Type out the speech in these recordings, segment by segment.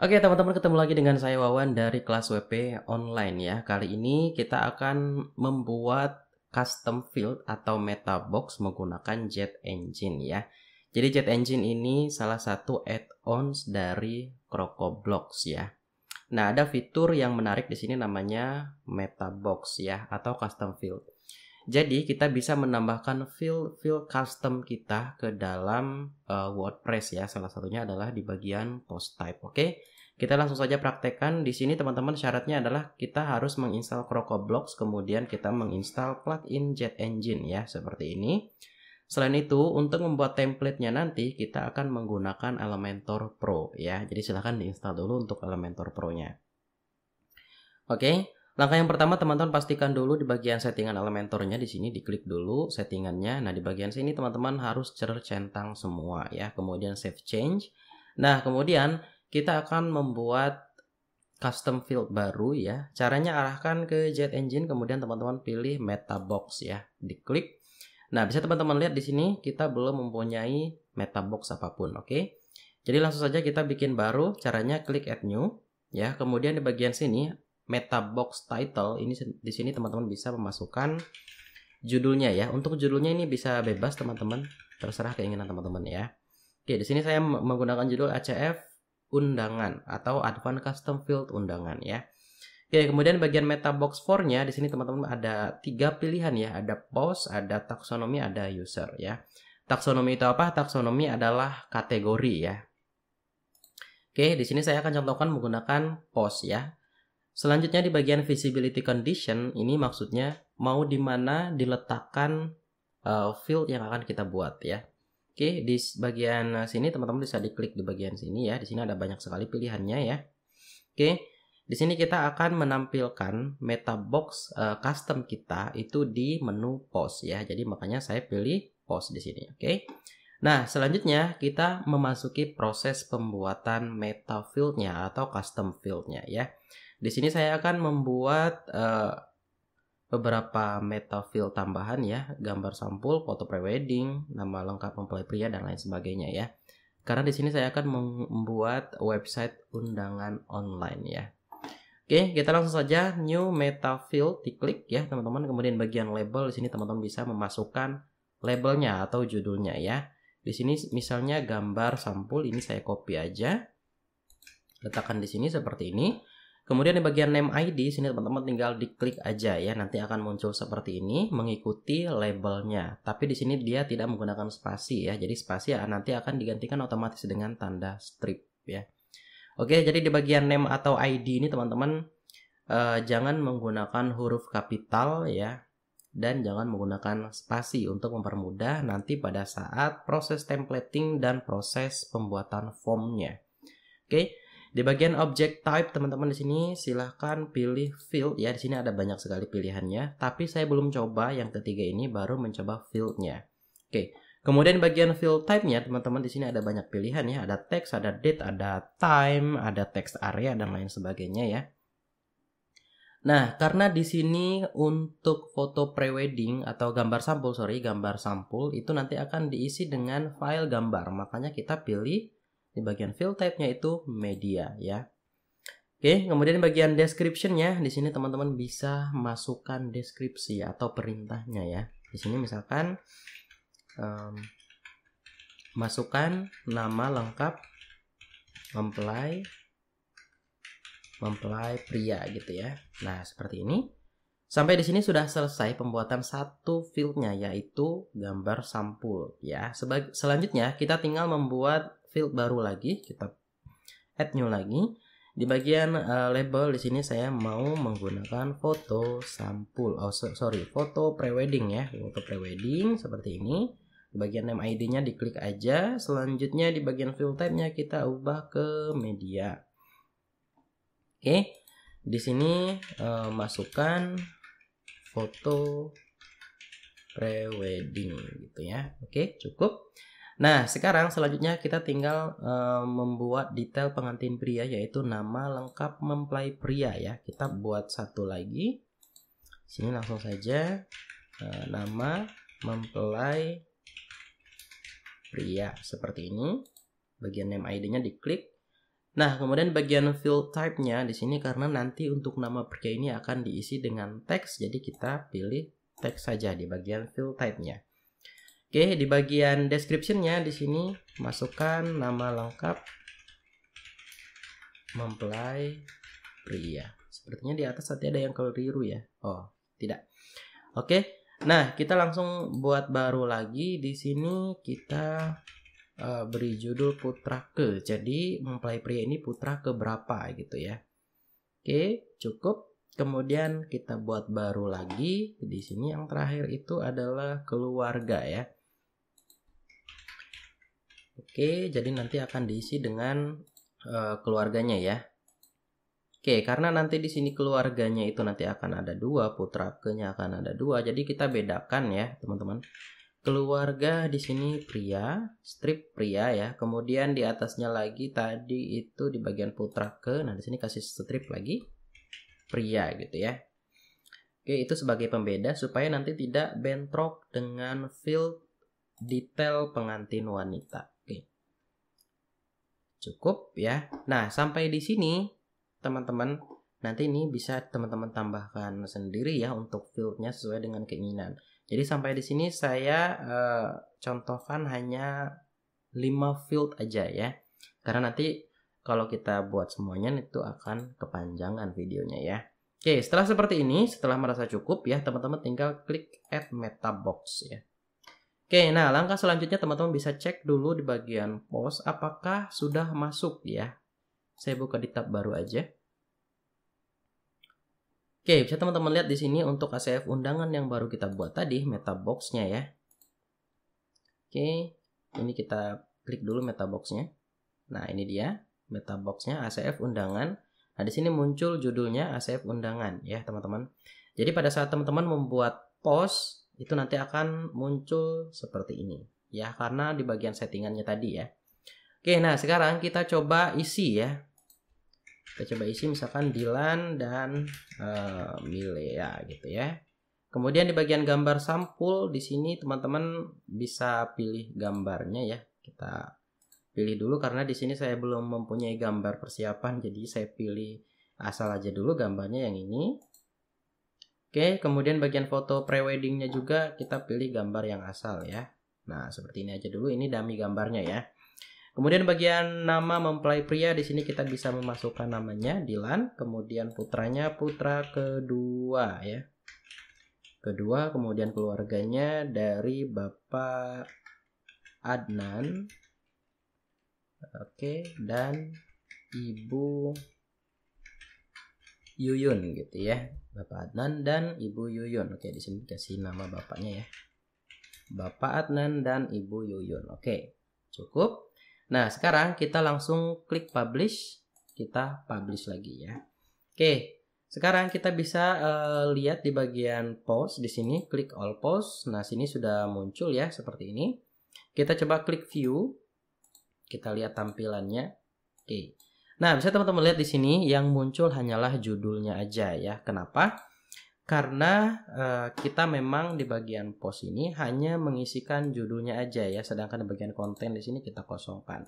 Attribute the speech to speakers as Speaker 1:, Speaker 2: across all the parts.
Speaker 1: Oke teman-teman, ketemu lagi dengan saya Wawan dari kelas WP online ya. Kali ini kita akan membuat custom field atau meta box menggunakan Jet Engine ya. Jadi Jet Engine ini salah satu add-ons dari CrocoBlocks ya. Nah, ada fitur yang menarik di sini namanya meta box ya atau custom field. Jadi kita bisa menambahkan field custom kita ke dalam WordPress ya. Salah satunya adalah di bagian post type. Oke, kita langsung saja praktekkan. Di sini teman-teman syaratnya adalah kita harus menginstal CrocoBlocks, kemudian kita menginstal plugin Jet Engine ya seperti ini. Selain itu, untuk membuat template-nya nanti kita akan menggunakan Elementor Pro ya. Jadi silahkan diinstal dulu untuk Elementor Pro-nya. Oke. Langkah yang pertama teman-teman pastikan dulu di bagian settingan Elementornya, di sini diklik dulu settingannya. Nah, di bagian sini teman-teman harus centang semua ya. Kemudian save change. Nah, kemudian kita akan membuat custom field baru ya. Caranya arahkan ke Jet Engine, kemudian teman-teman pilih meta box ya. Diklik. Nah, bisa teman-teman lihat di sini kita belum mempunyai meta box apapun, oke? Jadi langsung saja kita bikin baru. Caranya klik add new ya. Kemudian di bagian sini meta box title ini, di sini teman-teman bisa memasukkan judulnya ya. Untuk judulnya ini bisa bebas teman-teman, terserah keinginan teman-teman ya. Oke, di sini saya menggunakan judul ACF undangan atau Advanced Custom Field undangan ya. Oke, kemudian bagian meta box for-nya di sini teman-teman ada 3 pilihan ya, ada post, ada taksonomi, ada user ya. Taksonomi itu apa? Taksonomi adalah kategori ya. Oke, di sini saya akan contohkan menggunakan post ya. Selanjutnya di bagian visibility condition, ini maksudnya mau di mana diletakkan field yang akan kita buat ya. Oke, di bagian sini teman-teman bisa diklik di bagian sini ya. Di sini ada banyak sekali pilihannya ya. Oke, di sini kita akan menampilkan meta box custom kita itu di menu post ya. Jadi makanya saya pilih post di sini. Oke. Nah, selanjutnya kita memasuki proses pembuatan meta field-nya atau custom field-nya ya. Di sini saya akan membuat beberapa meta field tambahan ya, gambar sampul, foto prewedding, nama lengkap mempelai pria dan lain sebagainya ya. Karena di sini saya akan membuat website undangan online ya. Oke, kita langsung saja new meta field, diklik ya teman-teman. Kemudian bagian label di sini teman-teman bisa memasukkan labelnya atau judulnya ya. Di sini misalnya gambar sampul, ini saya copy aja, letakkan di sini seperti ini. Kemudian di bagian name ID sini teman-teman tinggal diklik aja ya, nanti akan muncul seperti ini mengikuti labelnya. Tapi di sini dia tidak menggunakan spasi ya, jadi spasi nanti akan digantikan otomatis dengan tanda strip ya. Oke, jadi di bagian name atau ID ini teman-teman jangan menggunakan huruf kapital ya, dan jangan menggunakan spasi untuk mempermudah nanti pada saat proses templating dan proses pembuatan formnya. Oke. Di bagian object type teman-teman di sini silahkan pilih field ya. Di sini ada banyak sekali pilihannya, tapi saya belum coba yang ketiga ini, baru mencoba fieldnya. Oke. Kemudian bagian field type-nya teman-teman di sini ada banyak pilihan ya. Ada text, ada date, ada time, ada text area dan lain sebagainya ya. Nah, karena di sini untuk foto prewedding atau gambar sampul itu nanti akan diisi dengan file gambar. Makanya kita pilih di bagian field type-nya itu media ya. Oke, kemudian bagian description-nya di sini teman-teman bisa masukkan deskripsi atau perintahnya ya. Di sini misalkan masukkan nama lengkap mempelai pria gitu ya. Nah, seperti ini. Sampai di sini sudah selesai pembuatan satu fieldnya, yaitu gambar sampul ya. Selanjutnya kita tinggal membuat field baru lagi, kita add new lagi. Di bagian label di sini saya mau menggunakan foto sampul. Foto prewedding ya, foto prewedding seperti ini. Di bagian name ID-nya diklik aja. Selanjutnya di bagian field type-nya kita ubah ke media. Oke. Di sini masukkan foto prewedding gitu ya. Oke, cukup. Nah, sekarang selanjutnya kita tinggal membuat detail pengantin pria, yaitu nama lengkap mempelai pria ya. Kita buat satu lagi. Sini langsung saja nama mempelai pria seperti ini. Bagian name ID-nya diklik. Nah, kemudian bagian field type-nya di sini karena nanti untuk nama pria ini akan diisi dengan teks, jadi kita pilih teks saja di bagian field type-nya. Oke, di bagian description-nya di sini masukkan nama lengkap mempelai pria. Sepertinya di atas tadi ada yang keliru ya. Oh, tidak. Oke. Nah, kita langsung buat baru lagi. Di sini kita beri judul putra ke. Jadi mempelai pria ini putra ke berapa gitu ya. Oke, cukup. Kemudian kita buat baru lagi. Di sini yang terakhir itu adalah keluarga ya. Oke, jadi nanti akan diisi dengan keluarganya ya. Oke, karena nanti di sini keluarganya itu nanti akan ada 2, putra ke-nya akan ada 2. Jadi kita bedakan ya, teman-teman. Keluarga di sini pria, strip pria ya. Kemudian di atasnya lagi tadi itu di bagian putra ke. Nah, di sini kasih strip lagi pria gitu ya. Oke, itu sebagai pembeda supaya nanti tidak bentrok dengan field detail pengantin wanita. Oke. Cukup ya. Nah, sampai di sini teman-teman, nanti ini bisa teman-teman tambahkan sendiri ya untuk fieldnya sesuai dengan keinginan. Jadi sampai di sini saya contohkan hanya 5 field aja ya. Karena nanti kalau kita buat semuanya itu akan kepanjangan videonya ya. Oke, setelah seperti ini, setelah merasa cukup ya, teman-teman tinggal klik add meta box ya. Oke, nah langkah selanjutnya teman-teman bisa cek dulu di bagian post apakah sudah masuk ya. Saya buka di tab baru aja. Oke, bisa teman-teman lihat di sini untuk ACF undangan yang baru kita buat tadi, meta box-nya ya. Oke, ini kita klik dulu meta box-nya. Nah, ini dia meta box-nya ACF undangan. Nah, di sini muncul judulnya ACF undangan ya, teman-teman. Jadi pada saat teman-teman membuat post itu nanti akan muncul seperti ini ya, karena di bagian settingannya tadi ya. Oke, nah sekarang kita coba isi ya. Kita coba isi misalkan Dilan dan Milea gitu ya. Kemudian di bagian gambar sampul di sini teman-teman bisa pilih gambarnya ya. Kita pilih dulu karena di sini saya belum mempunyai gambar persiapan, jadi saya pilih asal aja dulu gambarnya yang ini. Oke, kemudian bagian foto preweddingnya juga kita pilih gambar yang asal ya. Nah, seperti ini aja dulu, ini dummy gambarnya ya. Kemudian bagian nama mempelai pria di sini kita bisa memasukkan namanya Dilan, kemudian putranya putra kedua ya. Kedua, kemudian keluarganya dari Bapak Adnan. Oke, dan Ibu Yuyun gitu ya. Bapak Adnan dan Ibu Yuyun. Oke, di sini kasih nama bapaknya ya. Bapak Adnan dan Ibu Yuyun. Oke, cukup. Nah, sekarang kita langsung klik publish. Kita publish lagi ya. Oke, sekarang kita bisa lihat di bagian post di sini, klik all post. Nah, sini sudah muncul ya seperti ini. Kita coba klik view. Kita lihat tampilannya. Oke. Nah, bisa teman-teman lihat di sini yang muncul hanyalah judulnya aja ya. Kenapa? Karena kita memang di bagian post ini hanya mengisikan judulnya aja ya, sedangkan di bagian konten di sini kita kosongkan.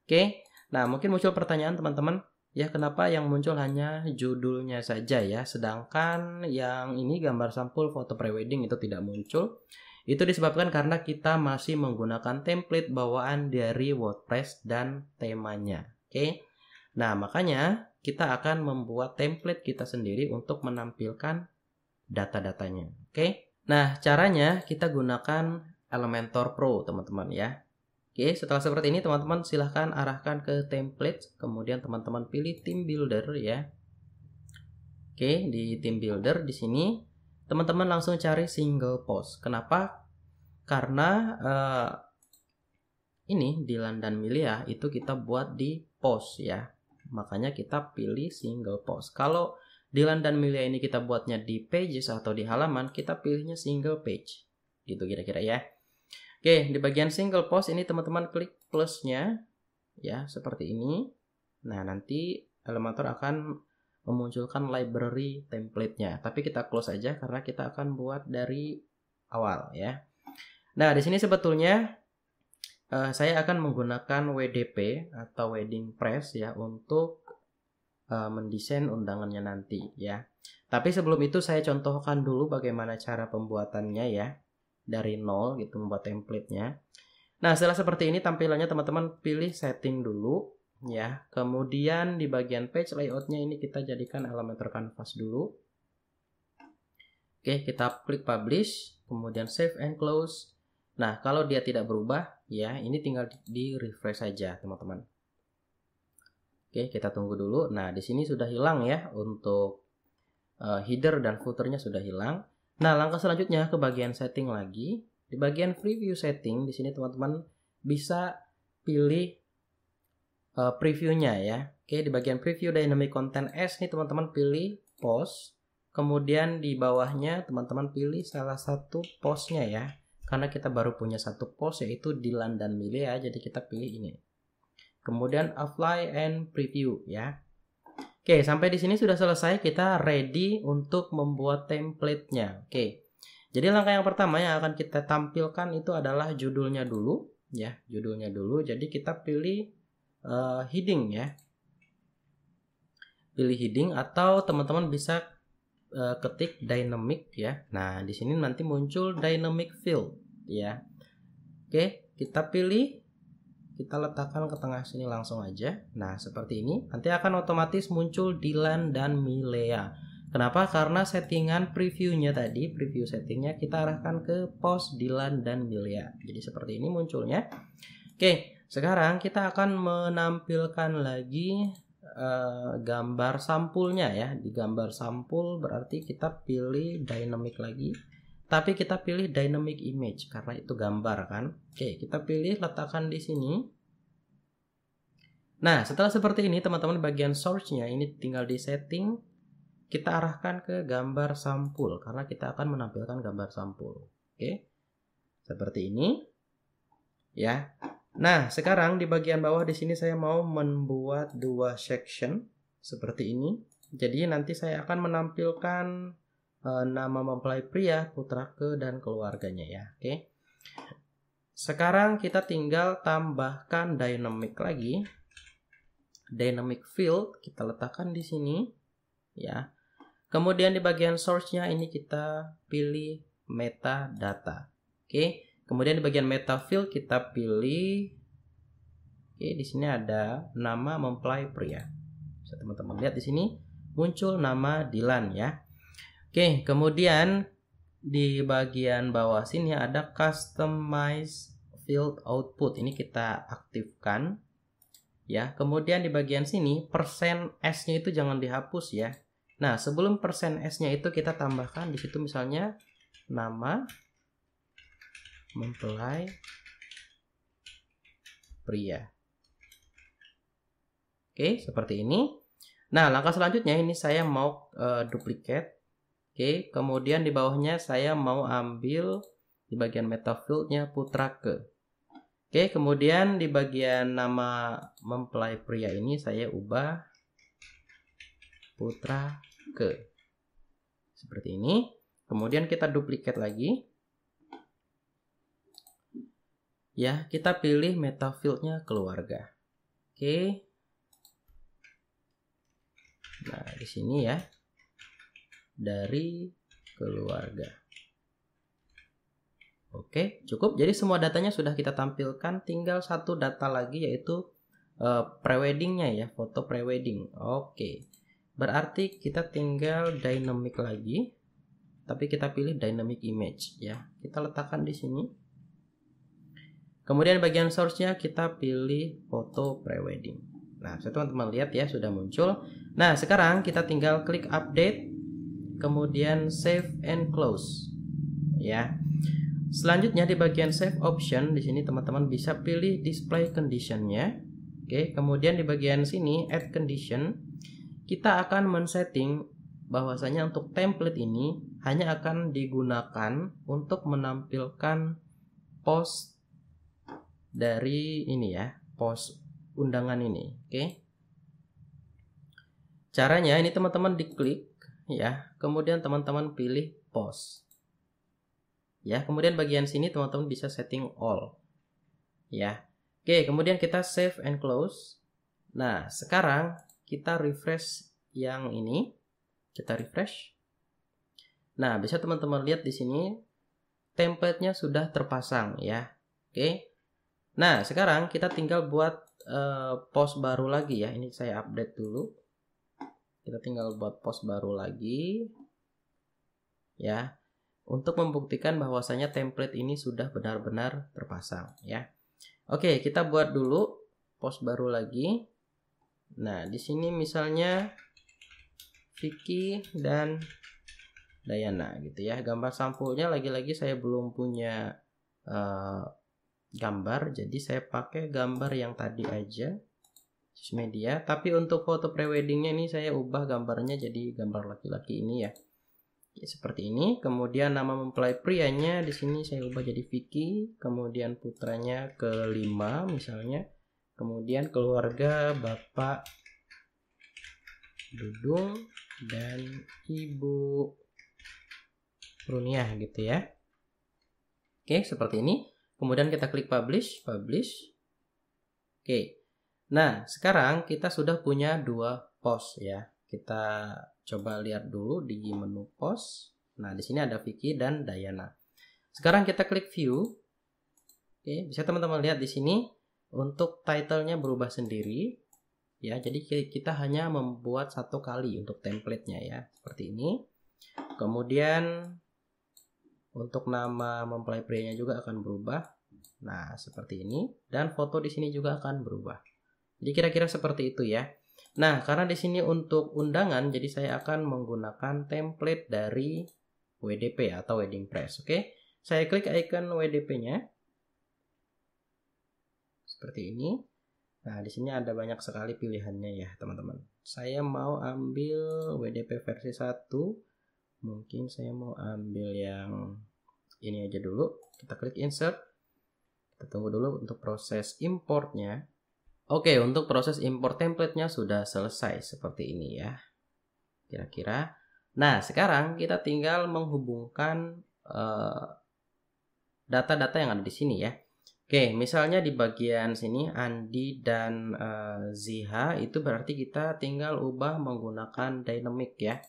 Speaker 1: Oke, nah mungkin muncul pertanyaan teman-teman, ya kenapa yang muncul hanya judulnya saja ya, sedangkan yang ini gambar sampul foto prewedding itu tidak muncul. Itu disebabkan karena kita masih menggunakan template bawaan dari WordPress dan temanya. Oke, nah makanya kita akan membuat template kita sendiri untuk menampilkan data-datanya. Oke. Nah, caranya kita gunakan Elementor Pro, teman-teman ya. Oke, setelah seperti ini teman-teman silahkan arahkan ke template, kemudian teman-teman pilih Theme Builder ya. Oke, di Theme Builder di sini teman-teman langsung cari single post. Kenapa? Karena ini Dilan dan Milea itu kita buat di post ya. Makanya kita pilih single post. Kalau Dilan dan Milea ini kita buatnya di pages atau di halaman, kita pilihnya single page. Gitu kira-kira ya. Oke, di bagian single post ini teman-teman klik plusnya ya, seperti ini. Nah, nanti Elementor akan memunculkan library template-nya. Tapi kita close aja karena kita akan buat dari awal ya. Nah, di sini sebetulnya saya akan menggunakan WDP atau wedding press ya untuk mendesain undangannya nanti ya. Tapi sebelum itu saya contohkan dulu bagaimana cara pembuatannya ya. Dari nol gitu membuat template-nya. Nah, setelah seperti ini tampilannya teman-teman pilih setting dulu ya. Kemudian di bagian page layout-nya ini kita jadikan Elementor Canvas dulu. Oke, kita klik publish, kemudian save and close. Nah, kalau dia tidak berubah ya, ini tinggal di refresh saja, teman-teman. Oke, kita tunggu dulu. Nah, di sini sudah hilang ya untuk header dan footernya sudah hilang. Nah, langkah selanjutnya ke bagian setting lagi. Di bagian preview setting, di sini teman-teman bisa pilih previewnya ya. Oke, di bagian preview dynamic content as ini teman-teman pilih post. Kemudian di bawahnya teman-teman pilih salah satu postnya ya. Karena kita baru punya satu post yaitu Dilan dan Milea, jadi kita pilih ini. Kemudian apply and preview ya. Oke, sampai di sini sudah selesai, kita ready untuk membuat template-nya. Oke. Jadi langkah yang pertama yang akan kita tampilkan itu adalah judulnya dulu ya, judulnya dulu. Jadi kita pilih heading ya. Pilih heading atau teman-teman bisa ketik dynamic ya. Nah, di sini nanti muncul dynamic field ya. Oke, kita pilih, kita letakkan ke tengah sini langsung aja. Nah, seperti ini. Nanti akan otomatis muncul Dilan dan Milea. Kenapa? Karena settingan previewnya tadi, preview settingnya kita arahkan ke post Dilan dan Milea. Jadi seperti ini munculnya. Oke, sekarang kita akan menampilkan lagi gambar sampulnya ya. Di gambar sampul berarti kita pilih dynamic lagi. Tapi kita pilih dynamic image karena itu gambar kan. Oke, kita pilih letakkan di sini. Nah, setelah seperti ini teman-teman bagian source-nya ini tinggal di setting. Kita arahkan ke gambar sampul karena kita akan menampilkan gambar sampul. Oke. Seperti ini. Ya. Nah, sekarang di bagian bawah di sini saya mau membuat dua section seperti ini. Jadi nanti saya akan menampilkan nama mempelai pria, putrake, dan keluarganya ya. Oke. Sekarang kita tinggal tambahkan dynamic lagi. Dynamic field kita letakkan di sini ya. Kemudian di bagian source-nya ini kita pilih metadata. Oke. Kemudian di bagian meta field kita pilih di sini ada nama mempelai pria. Bisa teman-teman lihat di sini muncul nama Dilan ya. Oke, kemudian di bagian bawah sini ada customize field output. Ini kita aktifkan ya. Kemudian di bagian sini persen S-nya itu jangan dihapus ya. Nah, sebelum persen S-nya itu kita tambahkan di situ misalnya nama mempelai pria. Oke, seperti ini. Nah, langkah selanjutnya ini saya mau duplicate. Oke, kemudian di bawahnya saya mau ambil di bagian meta field-nya putrake. Oke, kemudian di bagian nama mempelai pria ini saya ubah putrake. Seperti ini. Kemudian kita duplicate lagi. Ya, kita pilih meta field-nya keluarga. Oke. Nah, di sini ya. Dari keluarga. Oke, cukup. Jadi semua datanya sudah kita tampilkan. Tinggal satu data lagi yaitu preweddingnya ya, foto prewedding. Oke. Berarti kita tinggal dynamic lagi. Tapi kita pilih dynamic image ya. Kita letakkan di sini. Kemudian bagian source-nya kita pilih foto prewedding. Nah, teman-teman lihat ya sudah muncul. Nah, sekarang kita tinggal klik update. Kemudian save and close ya. Selanjutnya di bagian save option di sini teman-teman bisa pilih display condition-nya. Oke, kemudian di bagian sini add condition kita akan men-setting bahwasanya untuk template ini hanya akan digunakan untuk menampilkan post dari ini ya, post undangan ini. Oke. Caranya ini teman-teman diklik ya, kemudian teman-teman pilih post. Ya, kemudian bagian sini teman-teman bisa setting all. ya. Oke, kemudian kita save and close. Nah, sekarang kita refresh yang ini. Kita refresh. Nah, bisa teman-teman lihat di sini template-nya sudah terpasang ya. Oke. Nah, sekarang kita tinggal buat post baru lagi ya. Ini saya update dulu. Kita tinggal buat post baru lagi ya, untuk membuktikan bahwasanya template ini sudah benar-benar terpasang ya. Oke, kita buat dulu post baru lagi. Nah, di sini misalnya Vicky dan Dayana gitu ya. Gambar sampulnya lagi-lagi saya belum punya gambar, jadi saya pakai gambar yang tadi aja, media. Tapi untuk foto preweddingnya ini saya ubah gambarnya jadi gambar laki-laki ini ya. Oke, seperti ini. Kemudian nama mempelai prianya di sini saya ubah jadi Vicky. Kemudian putranya kelima misalnya. Kemudian keluarga Bapak Dudung dan Ibu Runia gitu ya. Oke, seperti ini. Kemudian kita klik publish. Oke. Nah, sekarang kita sudah punya 2 post ya. Kita coba lihat dulu di menu post. Nah, di sini ada Vicky dan Dayana. Sekarang kita klik view. Oke, bisa teman-teman lihat di sini untuk title-nya berubah sendiri. Ya, jadi kita hanya membuat 1 kali untuk template-nya ya, seperti ini. Kemudian untuk nama mempelai prianya juga akan berubah. Nah, seperti ini, dan foto di sini juga akan berubah. Jadi kira-kira seperti itu ya. Nah, karena di sini untuk undangan, jadi saya akan menggunakan template dari WDP atau Wedding Press. Oke, saya klik icon WDP-nya seperti ini. Nah, di sini ada banyak sekali pilihannya ya, teman-teman. Saya mau ambil WDP versi 1. Mungkin saya mau ambil yang ini aja dulu. Kita klik insert. Kita tunggu dulu untuk proses importnya. Oke, untuk proses import template-nya sudah selesai seperti ini ya. Kira-kira. Nah, sekarang kita tinggal menghubungkan data-data yang ada di sini ya. Oke, misalnya di bagian sini Andi dan Ziha, itu berarti kita tinggal ubah menggunakan dynamic ya.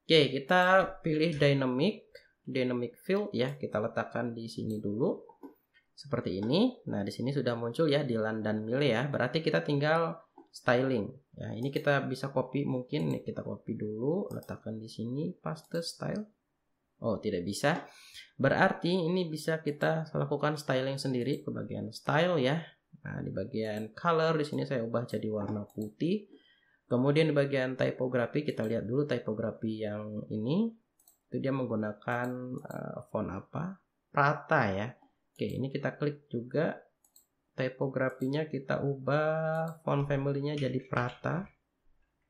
Speaker 1: Oke, kita pilih dynamic field ya. Kita letakkan di sini dulu. Seperti ini. Nah, di sini sudah muncul ya Dilan dan Mile ya. Berarti kita tinggal styling. Ya, ini kita bisa copy mungkin. Nih, kita copy dulu, letakkan di sini, paste style. Oh, tidak bisa. Berarti ini bisa kita lakukan styling sendiri ke bagian style ya. Nah, di bagian color di sini saya ubah jadi warna putih. Kemudian di bagian typography kita lihat dulu typography yang ini. Itu dia menggunakan font apa? Prata ya. Oke, ini kita klik juga typografinya, kita ubah font family-nya jadi Prata.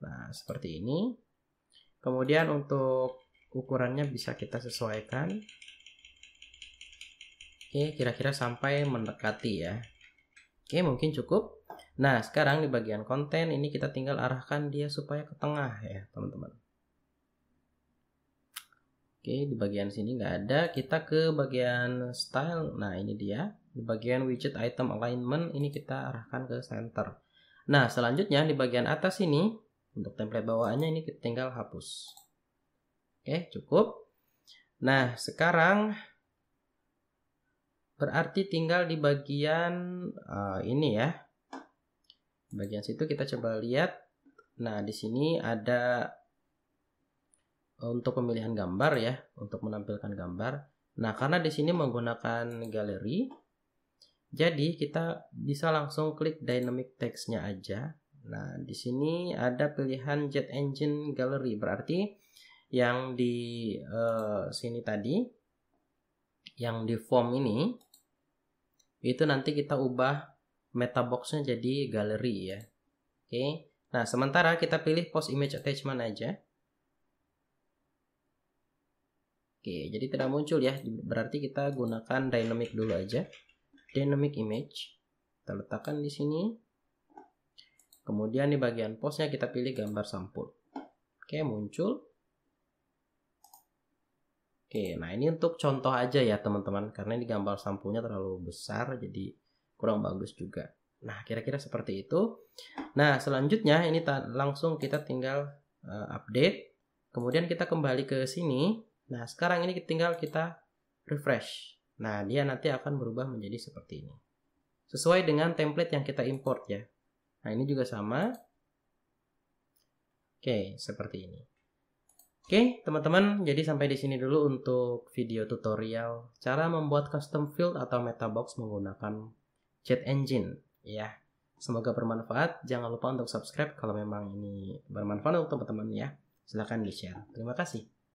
Speaker 1: Nah, seperti ini. Kemudian untuk ukurannya bisa kita sesuaikan. Oke, kira-kira sampai mendekati ya. Oke, mungkin cukup. Nah, sekarang di bagian konten ini kita tinggal arahkan dia supaya ke tengah ya, teman-teman. Oke, di bagian sini nggak ada. Kita ke bagian style. Nah, ini dia. Di bagian widget item alignment ini kita arahkan ke center. Nah, selanjutnya di bagian atas ini untuk template bawaannya ini kita tinggal hapus. Oke, cukup. Nah, sekarang berarti tinggal di bagian ini ya. Di bagian situ kita coba lihat. Nah, di sini ada untuk pemilihan gambar ya, untuk menampilkan gambar. Nah, karena di sini menggunakan galeri, jadi kita bisa langsung klik dynamic text-nya aja. Nah, di sini ada pilihan Jet Engine Gallery, berarti yang di sini tadi, yang di form ini, itu nanti kita ubah meta box-nya jadi galeri ya. Oke. Nah, sementara kita pilih post image attachment aja. Oke, jadi tidak muncul ya. Berarti kita gunakan dynamic dulu aja. Dynamic image. Kita letakkan di sini. Kemudian di bagian postnya kita pilih gambar sampul. Oke, muncul. Oke, nah ini untuk contoh aja ya teman-teman. Karena ini gambar sampulnya terlalu besar. Jadi kurang bagus juga. Nah, kira-kira seperti itu. Nah, selanjutnya ini langsung kita tinggal update. Kemudian kita kembali ke sini. Nah, sekarang ini tinggal kita refresh. Nah, dia nanti akan berubah menjadi seperti ini. Sesuai dengan template yang kita import ya. Nah, ini juga sama. Oke, seperti ini. Oke, teman-teman, jadi sampai di sini dulu untuk video tutorial cara membuat custom field atau meta box menggunakan Jet Engine ya. Semoga bermanfaat. Jangan lupa untuk subscribe kalau memang ini bermanfaat untuk teman-teman ya. Silahkan di-share. Terima kasih.